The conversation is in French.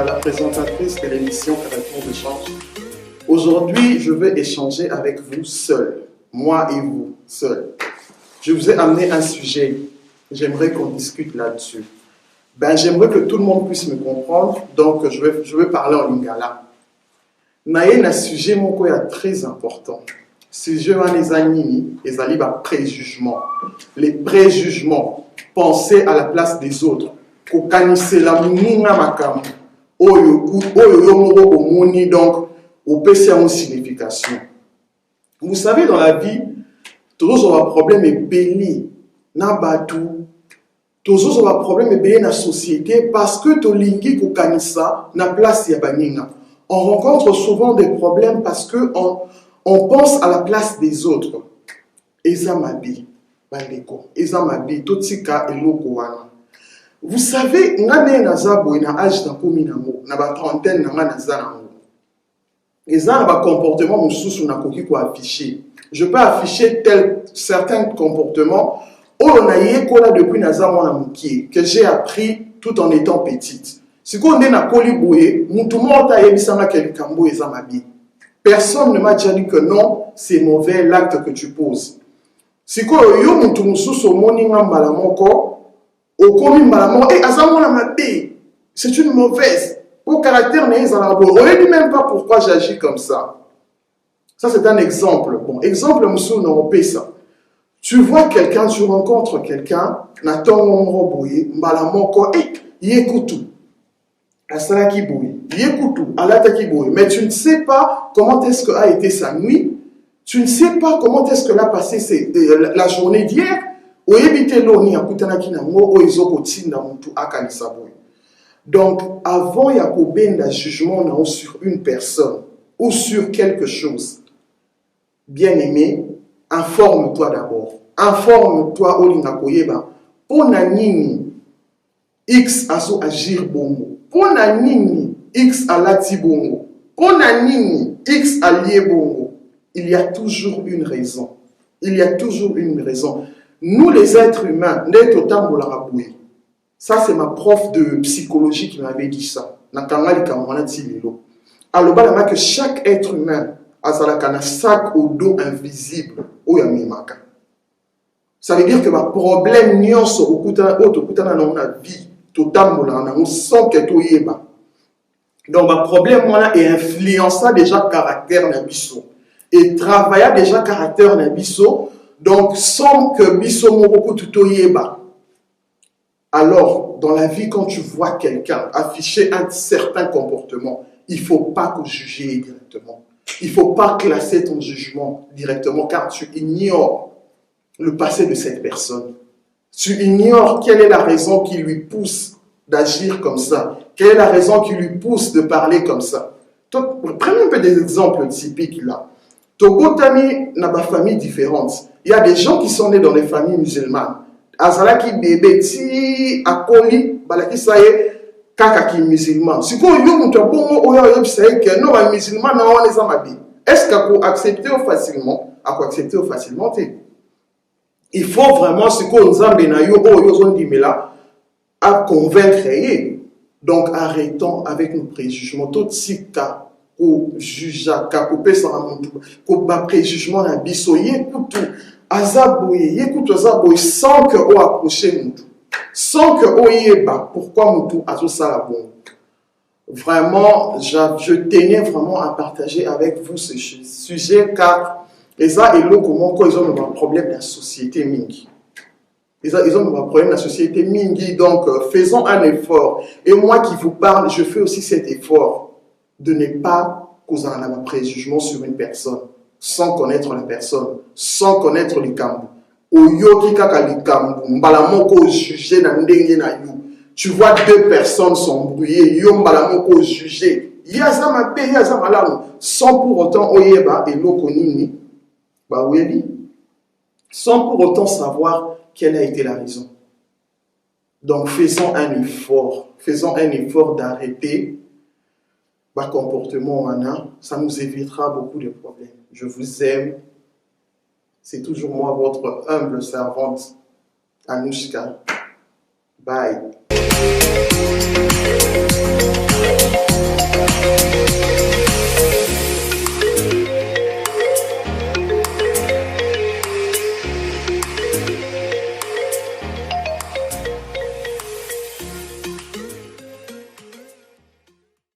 à la présentatrice de l'émission Caractère de Change. Aujourd'hui, je vais échanger avec vous seul, moi et vous, seul. Je vous ai amené un sujet, j'aimerais qu'on discute là-dessus. J'aimerais que tout le monde puisse me comprendre, donc je vais parler en lingala. Naye un sujet moko ya très important. Sujet wana eza nini, ezali ba préjugement. Les préjugements, penser à la place des autres. Kokanisela muninga makambo. Oyo yo moko omoni donc opesi yango signification. Vous savez, dans la vie, toujours un problème est béni na batu. Toujours un problème est béni na société parce que tolingi kokanisa na place ya baninga. On rencontre souvent des problèmes parce qu'on pense à la place des autres. Eza mabi, bandeko, eza mabi, totika eloko wana. Vous savez, ngane naza boy na âge na komi nango, na ba trentaine na nga naza nango. Eza na ba comportement mususu na koki ko afficher. Je peux afficher certains comportements oyo na yekola depuis naza mwana mukie que j'ai appris tout en étant petite. Si on est na koli boye, mutu mota yebisanga ke likambo eza mabi. Personne ne m'a déjà dit que non, c'est mauvais l'acte que tu poses. Si yo mutu mususu omoni nga mbala moko, okomi mbala moko, azamona mabe. C'est une mauvaise. Au caractère n'est pas bon. On ne dit même pas pourquoi j'agis comme ça. Ça c'est un exemple. Bon, exemple musu no pesa. Tu vois quelqu'un, tu rencontres quelqu'un, naton roboye, mbala moko, yekutu. Asala ki boye, yekutu, alata ki boye. Mais tu ne sais pas comment est-ce que a été sa nuit. Tu ne sais pas comment est-ce que l'a passé la journée d'hier. Donc, avant il y a un jugement sur une personne ou sur quelque chose, bien aimé, informe-toi d'abord. Informe-toi au lingakoyeba. Pour nini X aso agir bongo. Pour nini X alati bongo. Pour nini X allié bongo. Il y a toujours une raison. Il y a toujours une raison. Nous, les êtres humains, ça, c'est ma prof de psychologie qui m'avait dit ça. Alors, que chaque être humain a un sac au dos invisible. Ça veut dire que ma problème n'y a pas dans la vie. Sans que tu y aies. Donc, ma problème est influençant déjà le caractère de biso. Et travailler déjà le caractère de biso. Donc, sans que biso moko tutoyeba. Alors, dans la vie, quand tu vois quelqu'un afficher un certain comportement, il ne faut pas que juger directement. Il ne faut pas classer ton jugement directement car tu ignores le passé de cette personne. Tu ignores quelle est la raison qui lui pousse d'agir comme ça. Quelle est la raison qui lui pousse de parler comme ça. Prenez un peu des exemples typiques là. Togotami n'a pas famille différente. Il y a des gens qui sont nés dans des familles musulmanes. Azalaki bébé ti akoli balaki saye kaka ki musulman. Si ko yo mutu bongo oyo yo saye que non un musulman na wana za mabi. Est-ce qu'on accepter facilement? Accepter facilement? Il faut vraiment ce qu'on nzambe na yo oyo zo ndimela à convaincre. Donc arrêtons avec nos préjugements. Tout sika ko juja ka ko pesa mutu ko ba préjugement na biso yekutu azaboye yekutu azaboye sans que o approcher mutu sans que o yeba pourquoi mutu azosala bon. Vraiment je tenais vraiment à partager avec vous ce sujet car les a eloko moko ils ont un problème dans la société mingi. Ils ont un problème dans la société mingi donc faisons un effort et moi qui vous parle je fais aussi cet effort de ne pas causer un préjugement sur une personne, sans connaître la personne, sans connaître les cambo. Tu vois deux personnes s'embrouiller, sans pour autant sans pour autant savoir quelle a été la raison. Donc faisons un effort d'arrêter comportement ça nous évitera beaucoup de problèmes. Je vous aime. C'est toujours moi, votre humble servante, Anushka. Bye.